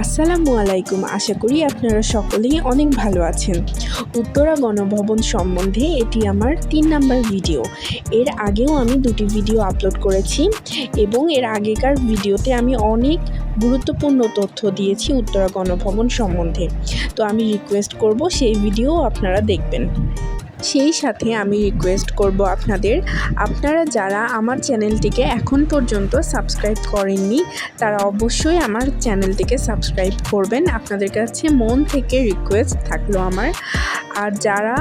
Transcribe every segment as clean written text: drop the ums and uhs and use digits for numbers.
আসসালামু আলাইকুম। আশা করি আপনারা সকলেই অনেক ভালো আছেন। উত্তরা গণভবন সম্বন্ধে এটি আমার ৩ নাম্বার ভিডিও। এর আগেও আমি ২টি ভিডিও আপলোড করেছি এবং এর আগেকার ভিডিওতে আমি অনেক গুরুত্বপূর্ণ তথ্য দিয়েছি উত্তরা গণভবন সম্বন্ধে। তো আমি রিকোয়েস্ট করব সেই ভিডিও আপনারা দেখবেন। সেই সাথে আমি রিকোয়েস্ট করব আপনারা যারা আমার চ্যানেলটিকে এখন পর্যন্ত সাবস্ক্রাইব করেননি তারা অবশ্যই আমার চ্যানেলটিকে সাবস্ক্রাইব করবেন। আপনাদের কাছে মন থেকে রিকোয়েস্ট থাকলো আমার। আর যারা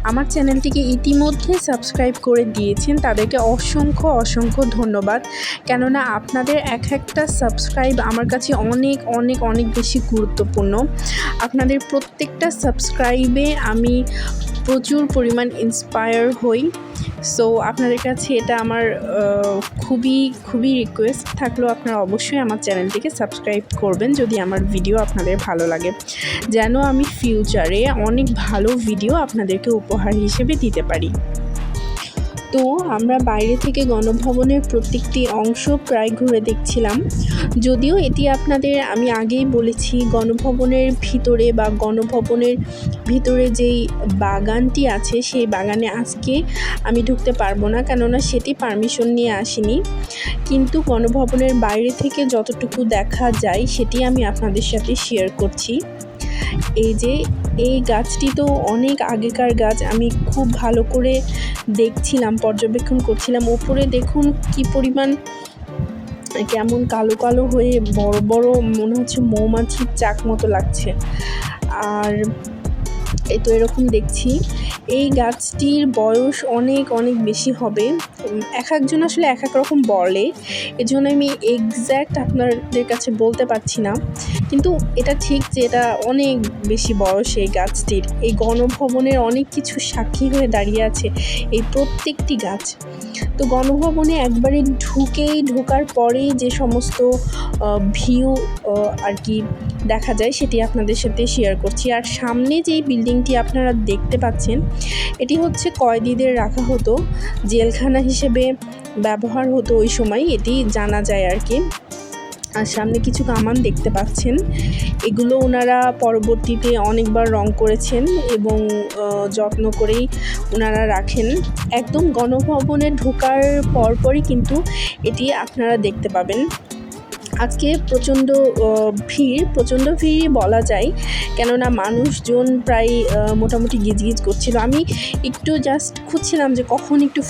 আমার চ্যানেলটিকে ইতিমধ্যে সাবস্ক্রাইব করে দিয়েছেন তাদেরকে অসংখ্য ধন্যবাদ। কেননা আপনাদের একটা সাবস্ক্রাইব আমার কাছে অনেক বেশি গুরুত্বপূর্ণ। আপনাদের প্রত্যেকটা সাবস্ক্রাইবে আমি প্রচুর পরিমাণ ইন্সপায়ার হই। সো আপনাদের কাছে এটা আমার খুবই রিকোয়েস্ট থাকলো, আপনারা অবশ্যই আমার চ্যানেলটিকে সাবস্ক্রাইব করবেন যদি আমার ভিডিও আপনাদের ভালো লাগে, যেন আমি ফিউচারে অনেক ভালো ভিডিও আপনাদেরকে উপহার হিসেবে দিতে পারি। তো আমরা বাইরে থেকে গণভবনের প্রত্যেকটি অংশ প্রায় ঘুরে দেখছিলাম। যদিও এটি আপনাদের আমি আগেই বলেছি, গণভবনের ভিতরে বা গণভবনের ভিতরে যেই বাগানটি আছে সেই বাগানে আজকে আমি ঢুকতে পারবো না, কেননা সেটি পারমিশন নিয়ে আসিনি। কিন্তু গণভবনের বাইরে থেকে যতটুকু দেখা যায় সেটি আমি আপনাদের সাথে শেয়ার করছি। এই গাছটি তো অনেক আগেকার গাছ, আমি খুব ভালো করে দেখছিলাম, পর্যবেক্ষণ করছিলাম। ওপরে দেখুন কি পরিমাণ কেমন কালো হয়ে বড় মনে হচ্ছে মৌমাছির চাক মতো লাগছে। আর এই তো এরকম দেখছি। এই গাছটির বয়স অনেক বেশি হবে। একজন আসলে এক রকম বলে, এজন্য আমি এক্স্যাক্ট আপনাদের কাছে বলতে পারছি না, কিন্তু এটা ঠিক যে এটা অনেক বেশি বয়স এই গাছটির। এই গণভবনের অনেক কিছু সাক্ষী হয়ে দাঁড়িয়ে আছে এই প্রত্যেকটি গাছ। তো গণভবনে একবারে ঢোকার পরেই যে সমস্ত ভিউ আর কি দেখা যায় সেটি আপনাদের সাথে শেয়ার করছি। আর সামনে যেই বিল্ডিংটি আপনারা দেখতে পাচ্ছেন এটি হচ্ছে কয়েদিদের রাখা হতো, জেলখানা হিসেবে ব্যবহার হতো ওই সময়, এটি জানা যায় আর কি। আর সামনে কিছু কামান দেখতে পাচ্ছেন, এগুলো ওনারা পরবর্তীতে অনেকবার রং করেছেন এবং যত্ন করেই ওনারা রাখেন। একদম গণভবনে ঢোকার পরপরই কিন্তু এটি আপনারা দেখতে পাবেন। আজকে প্রচণ্ড ভিড়ই বলা যায়, কেননা মানুষজন প্রায় মোটামুটি গিজগিজ করছিল। আমি একটু জাস্ট খুঁজছিলাম যে কখন একটু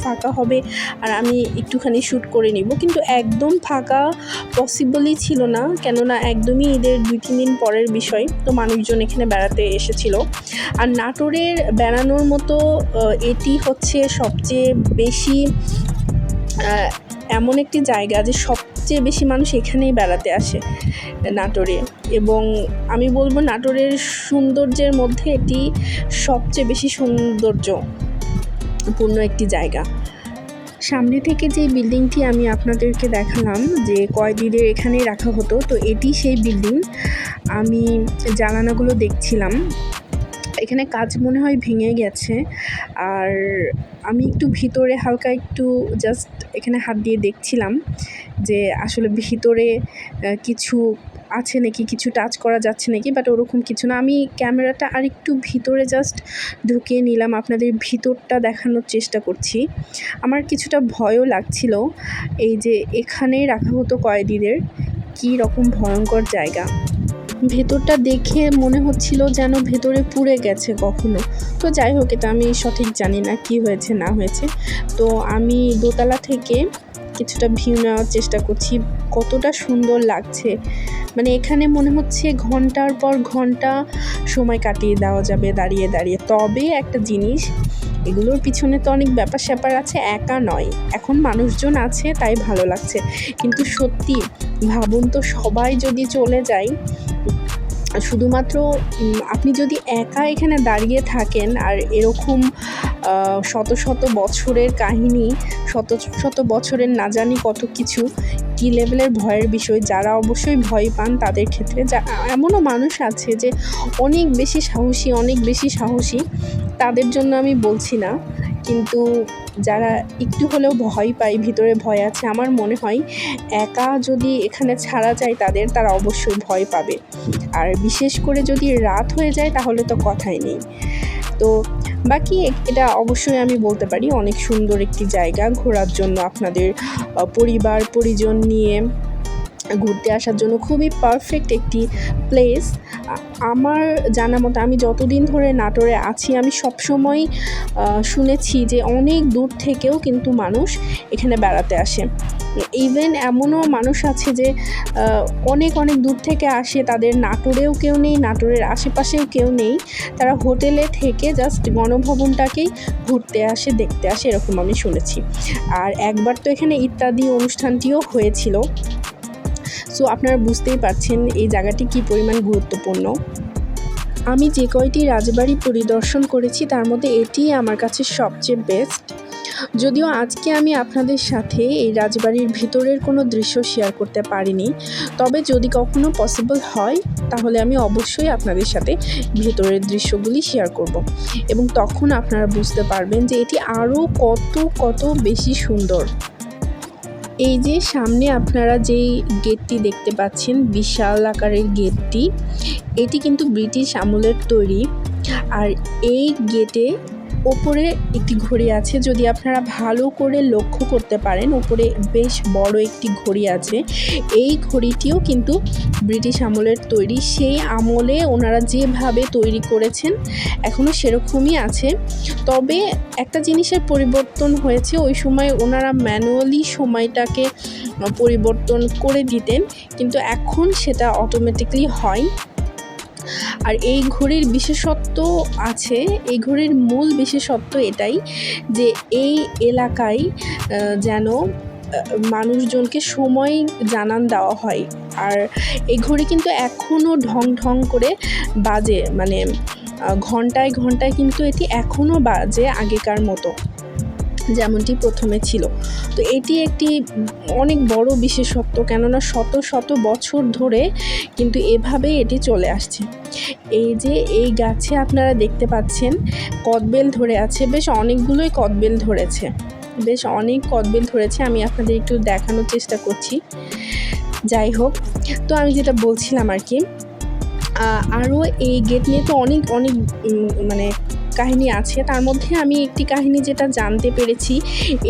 ফাঁকা হবে আর আমি একটুখানি শ্যুট করে নিব, কিন্তু একদম ফাঁকা পসিবলই ছিল না, কেননা একদমই ঈদের 2-3 দিন পরের বিষয়। তো মানুষজন এখানে বেড়াতে এসেছিল। আর নাটোরের বেড়ানোর মতো এটি হচ্ছে সবচেয়ে বেশি এমন একটি জায়গা যে সবচেয়ে বেশি মানুষ এখানেই বেড়াতে আসে নাটোরে, এবং আমি বলবো নাটোরের সৌন্দর্যের মধ্যে এটি সবচেয়ে বেশি সৌন্দর্যপূর্ণ একটি জায়গা। সামনে থেকে যে বিল্ডিংটি আমি আপনাদেরকে দেখালাম যে কয়েদিদের এখানেই রাখা হতো, তো এটি সেই বিল্ডিং। আমি জানালাগুলো দেখছিলাম, এখানে কাজ মনে হয় ভেঙে গেছে। আর আমি একটু ভিতরে হালকা একটু জাস্ট এখানে হাত দিয়ে দেখছিলাম যে আসলে ভিতরে কিছু আছে নাকি, কিছু টাচ করা যাচ্ছে নাকি, বাট ওরকম কিছু না। আমি ক্যামেরাটা আর একটু ভিতরে জাস্ট ঢুকিয়ে নিলাম, আপনাদের ভিতরটা দেখানোর চেষ্টা করছি। আমার কিছুটা ভয়ও লাগছিল, এই যে এখানেই রাখা হতো কয়েদিদের, কী রকম ভয়ঙ্কর জায়গা। ভেতরটা দেখে মনে হচ্ছিল যেন ভেতরে পুড়ে গেছে কখনো। তো যাই হোক, এটা আমি সঠিক জানি না কি হয়েছে না হয়েছে। তো আমি দোতলা থেকে কিছুটা ভিউ নেওয়ার চেষ্টা করছি, কতটা সুন্দর লাগছে। মানে এখানে মনে হচ্ছে ঘন্টার পর ঘন্টা সময় কাটিয়ে দেওয়া যাবে দাঁড়িয়ে। তবে একটা জিনিস, এগুলোর পিছনে তো অনেক ব্যাপার স্যাপার আছে, একা নয়, এখন মানুষজন আছে তাই ভালো লাগছে। কিন্তু সত্যি ভাবুন তো, সবাই যদি চলে যায়, শুধুমাত্র আপনি যদি একা এখানে দাঁড়িয়ে থাকেন, আর এরকম শত বছরের কাহিনী, শত বছরের না জানি কত কিছু, কী লেভেলের ভয়ের বিষয়। যারা অবশ্যই ভয় পান তাদের ক্ষেত্রে, এমনও মানুষ আছে যে অনেক বেশি সাহসী, তাদের জন্য আমি বলছি না, কিন্তু যারা একটু হলেও ভয় পায়, ভিতরে ভয় আছে, আমার মনে হয় একা যদি এখানে ছাড়া যায় তারা অবশ্যই ভয় পাবে। আর বিশেষ করে যদি রাত হয়ে যায় তাহলে তো কথাই নেই। তো বাকি এটা অবশ্যই আমি বলতে পারি অনেক সুন্দর একটি জায়গা ঘোরার জন্য, আপনাদের পরিবার পরিজন নিয়ে ঘুরতে আসার জন্য খুবই পারফেক্ট একটি প্লেস। আমার জানা মতো আমি যতদিন ধরে নাটোরে আছি আমি সবসময় শুনেছি যে অনেক দূর থেকেও কিন্তু মানুষ এখানে বেড়াতে আসে। ইভেন এমনও মানুষ আছে যে অনেক অনেক দূর থেকে আসে, তাদের নাটোরেও কেউ নেই, নাটোরের আশেপাশেও কেউ নেই, তারা হোটেলে থেকে জাস্ট গণভবনটাকেই ঘুরতে আসে, দেখতে আসে, এরকম আমি শুনেছি। আর একবার তো এখানে ইত্যাদি অনুষ্ঠানটিও হয়েছিল। সো আপনারা বুঝতেই পারছেন এই জায়গাটি কী পরিমাণ গুরুত্বপূর্ণ। আমি যে কয়টি রাজবাড়ি পরিদর্শন করেছি তার মধ্যে এটি আমার কাছে সবচেয়ে বেস্ট। যদিও আজকে আমি আপনাদের সাথে এই রাজবাড়ির ভিতরের কোনো দৃশ্য শেয়ার করতে পারিনি, তবে যদি কখনো পসিবল হয় তাহলে আমি অবশ্যই আপনাদের সাথে ভেতরের দৃশ্যগুলি শেয়ার করব এবং তখন আপনারা বুঝতে পারবেন যে এটি আরও কত বেশি সুন্দর। এই যে সামনে আপনারা যেই গেটটি দেখতে পাচ্ছেন, বিশাল আকারের গেটটি, এটি কিন্তু ব্রিটিশ আমলের তৈরি। আর এই গেটে ওপরে একটি ঘড়ি আছে, যদি আপনারা ভালো করে লক্ষ্য করতে পারেন ওপরে বেশ বড় একটি ঘড়ি আছে। এই ঘড়িটিও কিন্তু ব্রিটিশ আমলের তৈরি। সেই আমলে ওনারা যেভাবে তৈরি করেছেন এখনও সেরকমই আছে, তবে একটা জিনিসের পরিবর্তন হয়েছে। ওই সময় ওনারা ম্যানুয়ালি সময়টাকে পরিবর্তন করে দিতেন, কিন্তু এখন সেটা অটোমেটিকলি হয়। আর এই ঘড়ির বিশেষত্ব আছে, এই ঘড়ির মূল বিশেষত্ব এটাই যে এই এলাকায় যেন মানুষজনকে সময় জানান দেওয়া হয়। আর এই ঘড়ি কিন্তু এখনও ঢং করে বাজে, মানে ঘন্টায় ঘন্টায় কিন্তু এটি এখনও বাজে আগেকার মতো, যেমনটি প্রথমে ছিল। তো এটি একটি অনেক বড় বিশেষত্ব, কেননা শত বছর ধরে কিন্তু এভাবেই এটি চলে আসছে। এই যে এই গাছে আপনারা দেখতে পাচ্ছেন কদবেল ধরে আছে, বেশ অনেকগুলোই কদবেল ধরেছে, আমি আপনাদের একটু দেখানোর চেষ্টা করছি। যাই হোক, তো আমি যেটা বলছিলাম আর কি, আরও এই গেট নিয়ে তো অনেক মানে কাহিনী আছে। তার মধ্যে আমি একটি কাহিনী যেটা জানতে পেরেছি,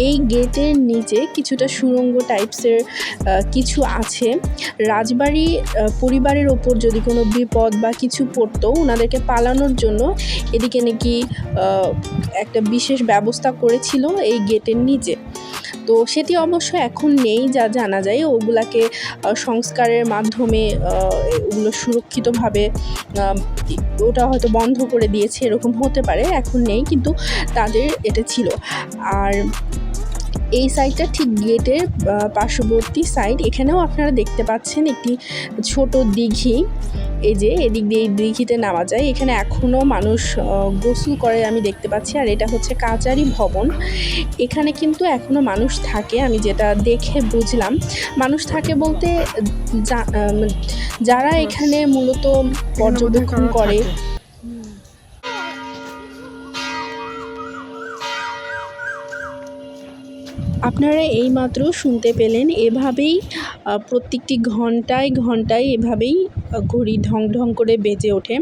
এই গেটের নিচে কিছুটা সুড়ঙ্গ টাইপসের কিছু আছে। রাজবাড়ি পরিবারের ওপর যদি কোনো বিপদ বা কিছু পড়তো, ওনাদেরকে পালানোর জন্য এদিকে নাকি একটা বিশেষ ব্যবস্থা করেছিল এই গেটের নিচে। তো সেটি অবশ্য এখন নেই, যা জানা যায় ওগুলাকে সংস্কারের মাধ্যমে ওগুলো সুরক্ষিতভাবে ওটা হয়তো বন্ধ করে দিয়েছে, এরকম হতে পারে, এখন নেই, কিন্তু তাদের এটা ছিল। আর এই সাইডটা ঠিক গেটের পার্শ্ববর্তী সাইড, এখানেও আপনারা দেখতে পাচ্ছেন একটি ছোট দিঘি। এই যে এদিক দিয়ে এই দিঘিতে নামা যায়, এখানে এখনও মানুষ গোসল করে আমি দেখতে পাচ্ছি। আর এটা হচ্ছে কাচারি ভবন, এখানে কিন্তু এখনও মানুষ থাকে, আমি যেটা দেখে বুঝলাম। মানুষ থাকে বলতে যারা এখানে মূলত পর্যবেক্ষণ করে। আপনারা এইমাত্র শুনতে পেলেন, এভাবেই প্রত্যেকটি ঘন্টায় এভাবেই ঘড়ি ঢং করে বেজে ওঠে।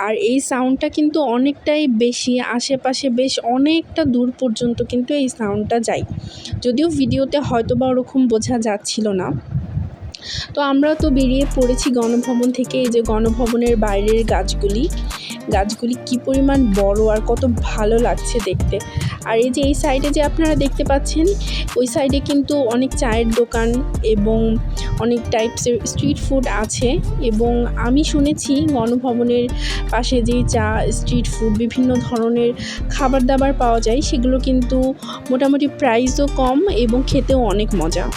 আর এই সাউন্ডটা কিন্তু অনেকটাই বেশি, আশেপাশে বেশ অনেকটা দূর পর্যন্ত কিন্তু এই সাউন্ডটা যায়, যদিও ভিডিওতে হয়তো বা ওরকম বোঝা যাচ্ছিল না। তো আমরা তো বেরিয়ে পড়েছি গণভবন থেকে। এই যে গণভবনের বাইরের গাছগুলি কি পরিমাণ বড় আর কত ভালো লাগছে দেখতে। আর এই যে এই সাইডে যে আপনারা দেখতে পাচ্ছেন, ওই সাইডে কিন্তু অনেক চায়ের দোকান এবং অনেক টাইপসের স্ট্রিট ফুড আছে। এবং আমি শুনেছি গণভবনের পাশে যেই চা, স্ট্রিট ফুড, বিভিন্ন ধরনের খাবার দাবার পাওয়া যায়, সেগুলো কিন্তু মোটামুটি প্রাইসও কম এবং খেতেও অনেক মজা।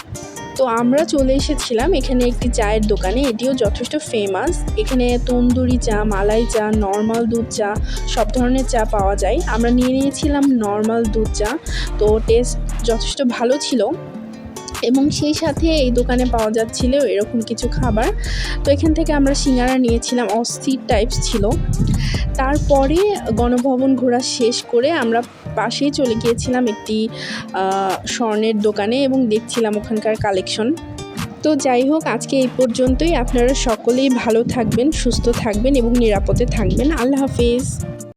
তো আমরা চলে এসেছিলাম এখানে একটি চায়ের দোকানে, এটিও যথেষ্ট ফেমাস। এখানে তন্দুরি চা, মালাই চা, নর্মাল দুধ চা, সব ধরনের চা পাওয়া যায়। আমরা নিয়েছিলাম নর্মাল দুধ চা, তো টেস্ট যথেষ্ট ভালো ছিল। এবং সেই সাথে এই দোকানে পাওয়া যাচ্ছিল এরকম কিছু খাবার। তো এখান থেকে আমরা সিঙ্গারা নিয়েছিলাম, অস্থির টাইপস ছিল। তারপরে গণভবন ঘোরা শেষ করে আমরা পাশেই চলে গিয়েছিলাম একটি স্বর্ণের দোকানে এবং দেখছিলাম ওখানকার কালেকশন। তো যাই হোক, আজকে এই পর্যন্তই। আপনারা সকলেই ভালো থাকবেন, সুস্থ থাকবেন এবং নিরাপদে থাকবেন। আল্লাহ হাফিজ।